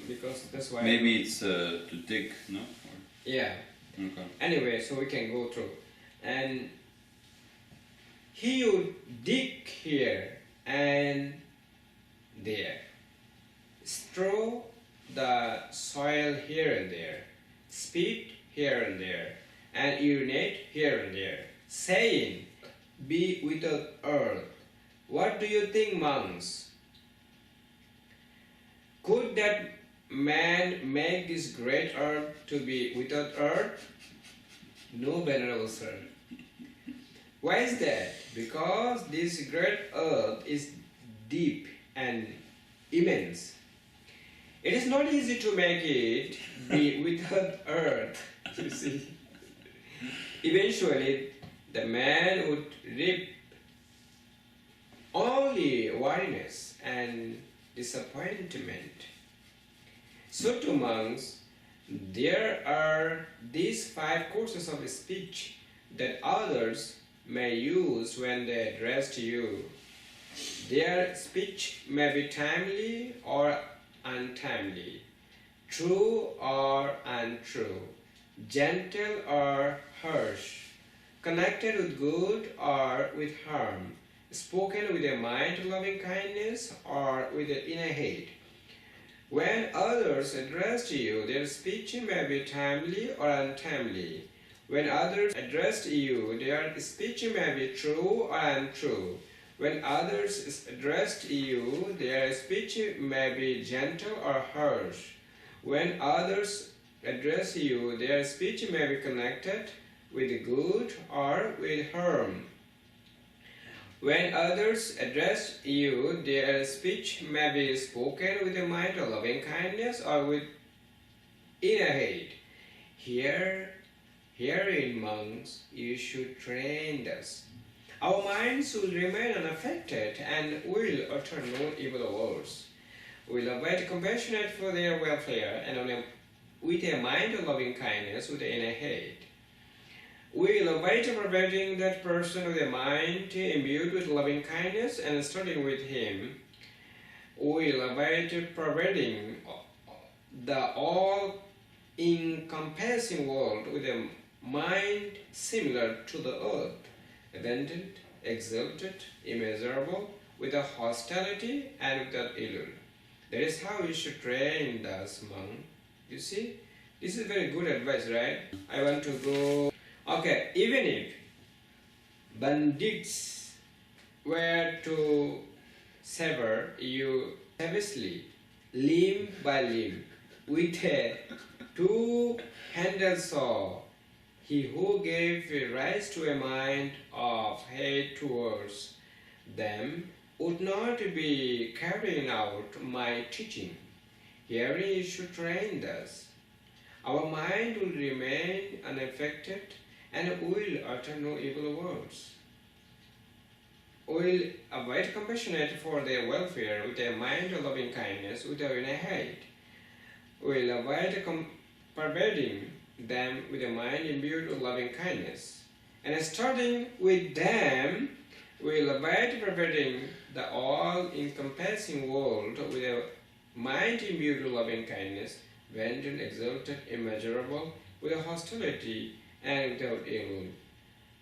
because that's why. Maybe it's to dig, no? Or... Yeah. Okay. Anyway, so we can go through. And he would dig here and there, strew the soil here and there, spit here and there, and urinate here and there, saying, be without earth. What do you think, monks? Could that man make this great earth to be without earth? No, venerable sir. Why is that? Because this great earth is deep and immense. It is not easy to make it be without earth, you see. Eventually, the man would reap only weariness and disappointment. So to monks, there are these 5 courses of speech that others may use when they address you. Their speech may be timely or untimely, true or untrue, gentle or harsh, connected with good or with harm, spoken with a mind of loving kindness or with an inner hate. When others address you, their speech may be timely or untimely. When others address you, their speech may be true or untrue. When others address you, their speech may be gentle or harsh. When others address you, their speech may be connected with good or with harm. When others address you, their speech may be spoken with a mind of loving kindness or with inner hate. Herein, monks, you should train thus. Our minds will remain unaffected and will utter no evil words. We will avoid compassionate for their welfare and with a mind of loving kindness with inner hate. We will avoid perverting that person with a mind imbued with loving kindness and studying with him. We will avoid perverting the all-encompassing world with a mind similar to the earth, abundant, exalted, immeasurable, without hostility and without ill. That is how you should train thus, monk. You see? This is very good advice, right? I want to go... Okay, even if bandits were to sever you savagely, limb by limb, with a 2-handled saw, he who gave rise to a mind of hate towards them would not be carrying out my teaching. Herein you should train thus. Our mind will remain unaffected and will utter no evil words. Will avoid compassionate for their welfare with a mind of loving kindness without any hate. Will avoid perverting them with a mind imbued with loving kindness. And starting with them, will avoid perverting the all-encompassing world with a mind imbued with loving kindness, abundant, exalted, immeasurable, with a hostility and without ill.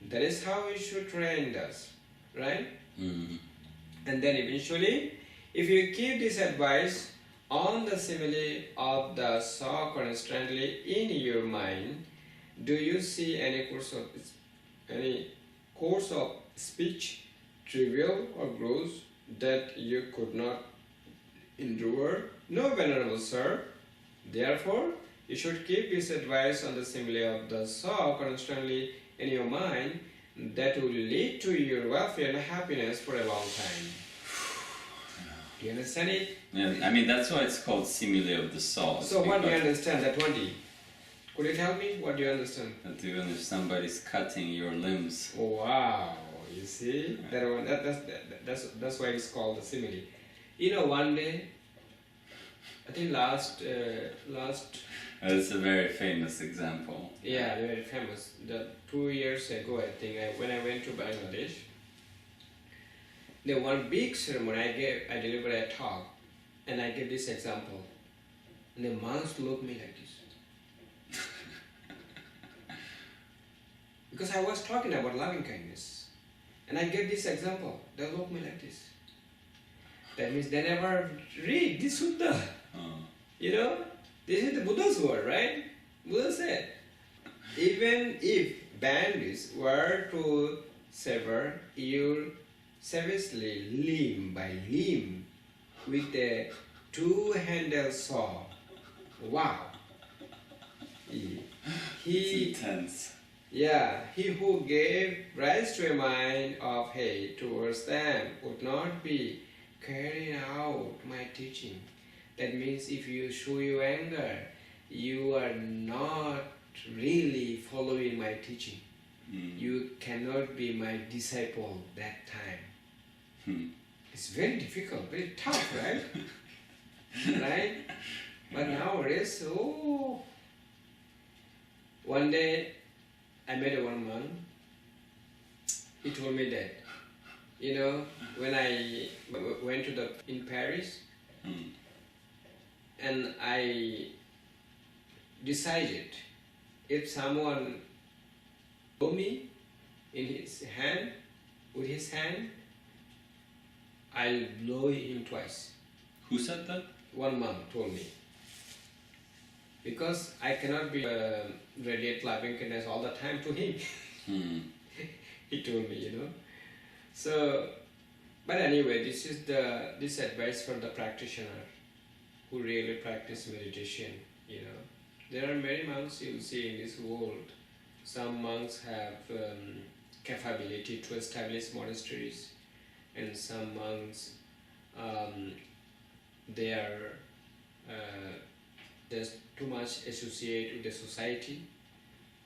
That is how we should train us, right? Mm-hmm. And then eventually, if you keep this advice on the simile of the saw constantly in your mind, do you see any course of speech, trivial or gross, that you could not endure? No, Venerable Sir. Therefore, you should keep this advice on the simile of the saw constantly in your mind. That will lead to your welfare and happiness for a long time. Do you understand it? Yeah, I mean, that's why it's called simile of the saw. So what do you understand that one day? Could you tell me what do you understand? That even if somebody's cutting your limbs. Oh, wow, you see? Right. That's why it's called the simile. You know, one day, I think last That's a very famous example. yeah, very famous. 2 years ago, I think, when I went to Bangladesh, the one big ceremony I delivered a talk, and I gave this example, and the monks looked at me like this, because I was talking about loving kindness, and I gave this example. They looked at me like this. That means they never read this Sutta. You know, this is the Buddha's word, right? Buddha said, even if bandits were to sever you savagely limb by limb with a two-handled saw. Wow. It's intense. Yeah, he who gave rise to a mind of hate towards them would not be carrying out my teaching. That means if you show your anger, you are not really following my teaching. You cannot be my disciple that time. It's very difficult, very tough, right? Right? But nowadays, one day I met one monk. He told me that, you know, when I went in Paris, and I decided if someone blow me in his hand, with his hand, I'll blow him twice. Who said that? One monk told me. Because I cannot be radiate loving kindness all the time to him. He told me, you know. So, but anyway, this is this advice for the practitioner who really practice meditation, you know. There are many monks you will see in this world. Some monks have capability to establish monasteries, and some monks there's too much associated with the society,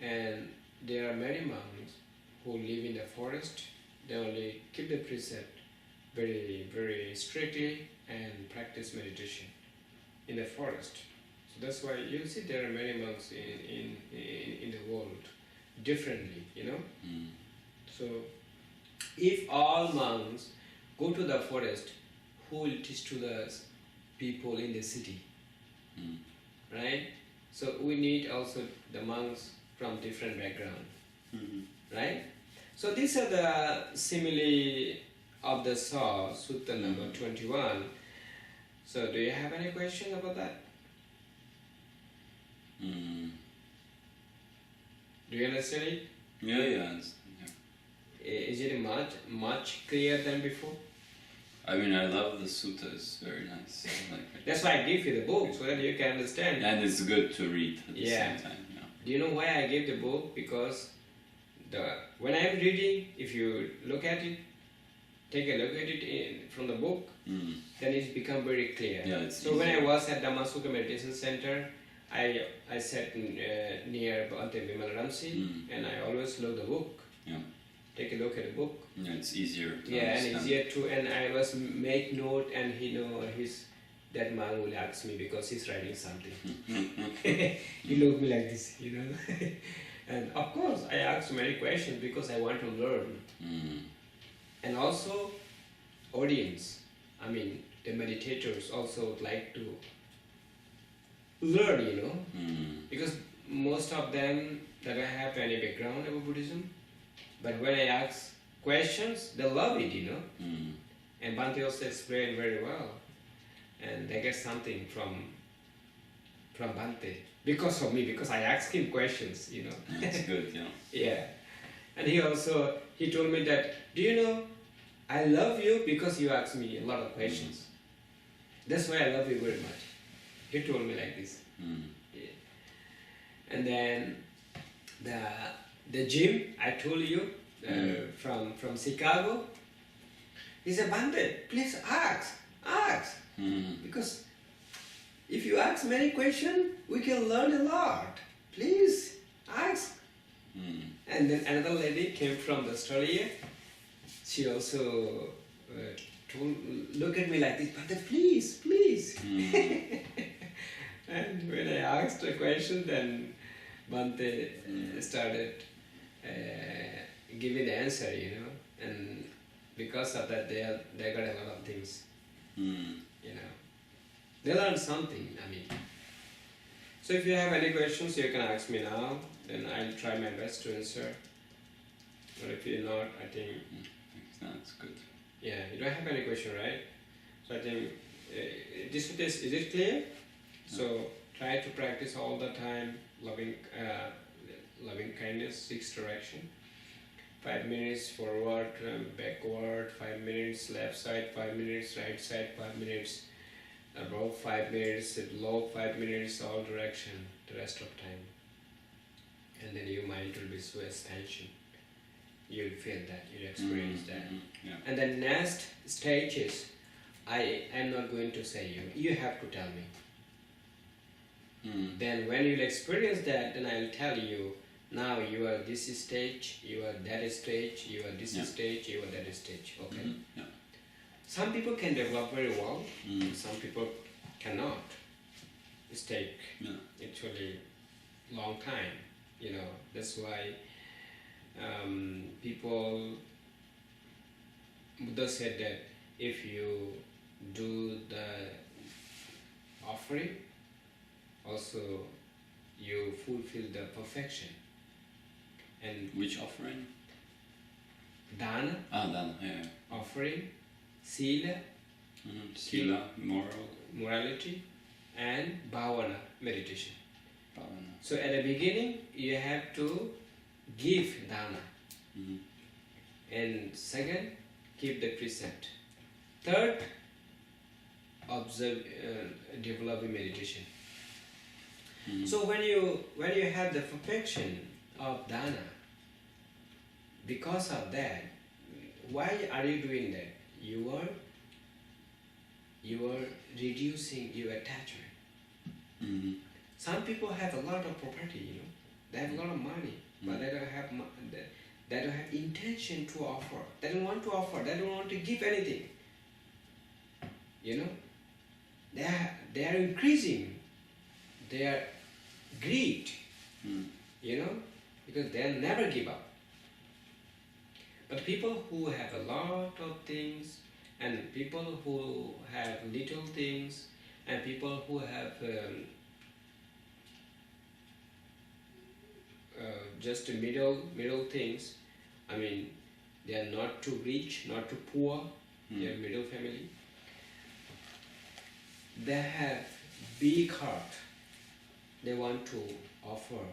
and there are many monks who live in the forest. They only keep the precept very, very strictly and practice meditation in the forest. So that's why you see there are many monks in the world differently, you know. So if all monks go to the forest, who will teach to the people in the city? Right? So we need also the monks from different background. Right? So these are the simile of the saw, Sutta number 21. So do you have any question about that? Do you understand it? Yeah. Is it much clearer than before? I mean, I love the sutta, it's very nice. I like it. That's why I give you the book, so that you can understand. And it's good to read at the same time. Yeah. Do you know why I gave the book? Because when I'm reading, if you look at it, take a look at it from the book, then it's become very clear. Yeah, it's so easier. when I was at Dhamma Sutta Meditation Center, I sat near Bhante Vimal Ramsi, and I always look the book. Yeah. Take a look at the book. Yeah, it's easier to and understand. easier to, and I was make note, and that man will ask me because he's writing something. He looked me like this, you know. And of course, I asked many questions because I want to learn. And also, audience, I mean, the meditators also would like to learn, you know. Because most of them that I have any background about Buddhism, but when I ask questions, they love it, you know. And Bhante also explained very well. And they get something from Bhante because of me, because I asked him questions, you know. That's good, yeah. Yeah. And he told me that, do you know, I love you because you asked me a lot of questions. That's why I love you very much. He told me like this. Yeah. And then the gym I told you from Chicago, he said, Bhante, please ask. Because if you ask many questions, we can learn a lot. Please ask. And then another lady came from Australia. She also look at me like this, Bhante, please. And when I asked a question, then Bhante started giving the answer, you know. And because of that, they got a lot of things, you know. They learned something, I mean. So if you have any questions, you can ask me now, then I'll try my best to answer. But if you're not, I think... That's good. Yeah, you don't have any question, right? So I think, is it clear? So try to practice all the time, loving kindness, 6 direction. 5 minutes forward, backward, 5 minutes left side, 5 minutes right side, 5 minutes above, 5 minutes below, 5 minutes all direction, the rest of time. And then your mind will be so expansion. You'll feel that, you'll experience that. Yeah. And then next stages, I am not going to say you have to tell me. Then when you'll experience that, then I'll tell you, now you are this stage, you are that stage, you are this stage, you are that stage. Okay? Yeah. Some people can develop very well, some people cannot. It takes actually long time, you know. That's why Buddha said that if you do the offering, also you fulfill the perfection. And which offering? Dana, Dana, yeah. offering, sila, Sila, morality, and bhavana, meditation. Bhavana. So at the beginning, you have to give dana. And second, keep the precept. Third, observe, develop meditation. So when you have the perfection of dana, because of that, why are you doing that? You are reducing your attachment. Some people have a lot of property, you know. They have a lot of money, but they don't have intention to offer. They don't want to offer. They don't want to give anything. You know, they are increasing their greed. You know, because they'll never give up. But people who have a lot of things, and people who have little things, and people who have just middle things, I mean, they are not too rich, not too poor, they are middle family. They have big heart. They want to offer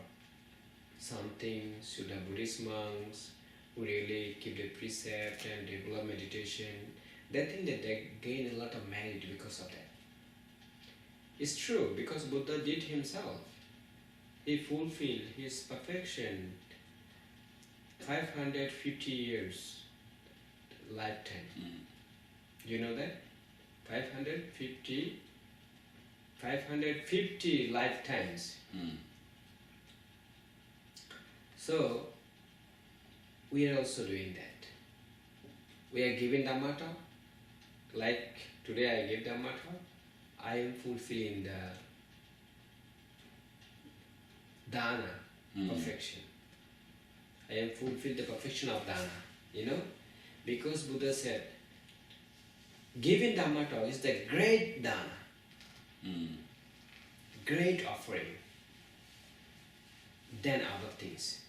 something to the Buddhist monks who really keep the precept and develop meditation. They think that they gain a lot of merit because of that. It's true, because Buddha did himself. He fulfilled his perfection 550 years lifetime. You know that? 550 lifetimes. So we are also doing that. We are giving Dhamma talk. Like today I give Dhamma talk. I am fulfilling the dana, perfection. I am fulfilled the perfection of dana, you know, because Buddha said, giving Dhamma talk is the great dana, great offering, than other things.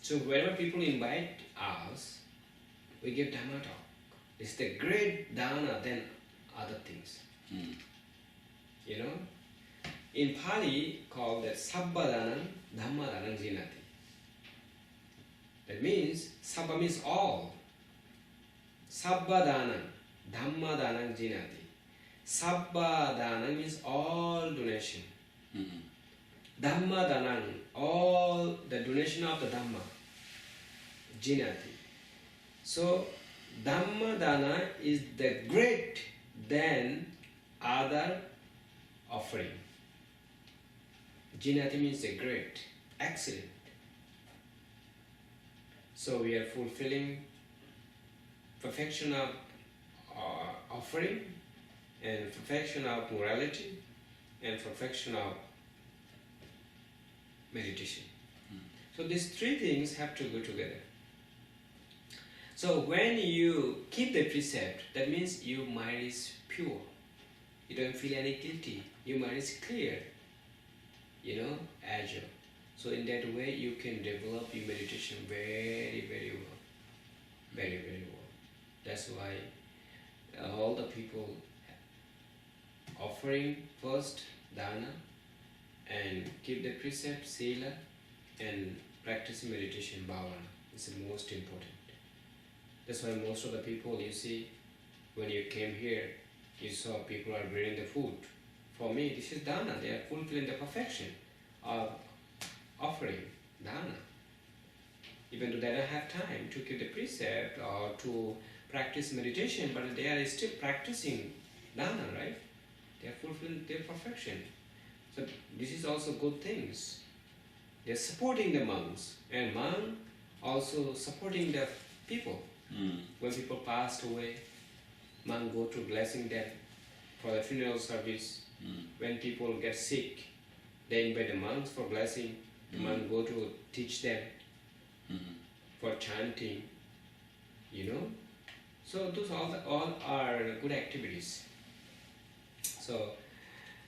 So whenever people invite us, we give Dhamma talk. It's the great dana than other things. You know, in Pali called that Sabbadanam Dhammadanam Jinati. That means Sabba means all. Sabbadanam Dhammadanam Jinati. Sabbadana means all donation. Dhammadanam, all the donation of the Dhamma. Jinati. So Dhammadana is the great than other offering. Jinati means the great, excellent. So we are fulfilling perfection of offering and perfection of morality and perfection of meditation. So these three things have to go together. So when you keep the precept, that means your mind is pure. You don't feel any guilty. Your mind is clear, agile. So in that way you can develop your meditation very, very well. Very, very well. That's why all the people offering first dana and keep the precept, sila, and practice meditation, bhavana. It's the most important. That's why most of the people you see, when you came here, you saw people are bringing the food. For me, this is dana. They are fulfilling the perfection of offering dana. Even though they don't have time to keep the precept or to practice meditation, but they are still practicing dana, right? They are fulfilling their perfection. So this is also good things. They are supporting the monks, and monk also supporting the people. When people passed away, monk go to blessing them for the funeral service. When people get sick, they invite the monks for blessing. The monk go to teach them for chanting, So those all are good activities. So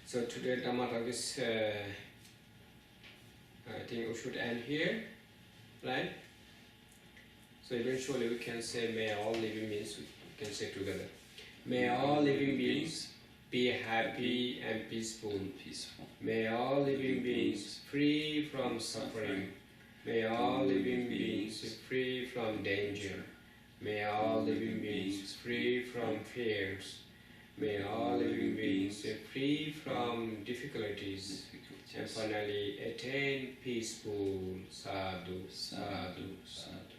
today Dhamma talk is, I think we should end here, right? So eventually we can say, may all living beings, we can say together. May all living beings be happy and peaceful. May all living beings free from suffering. May all living beings free from danger. May all living beings free from fears. May all living beings free from difficulties. And finally attain peaceful sadhu, sadhu, sadhu.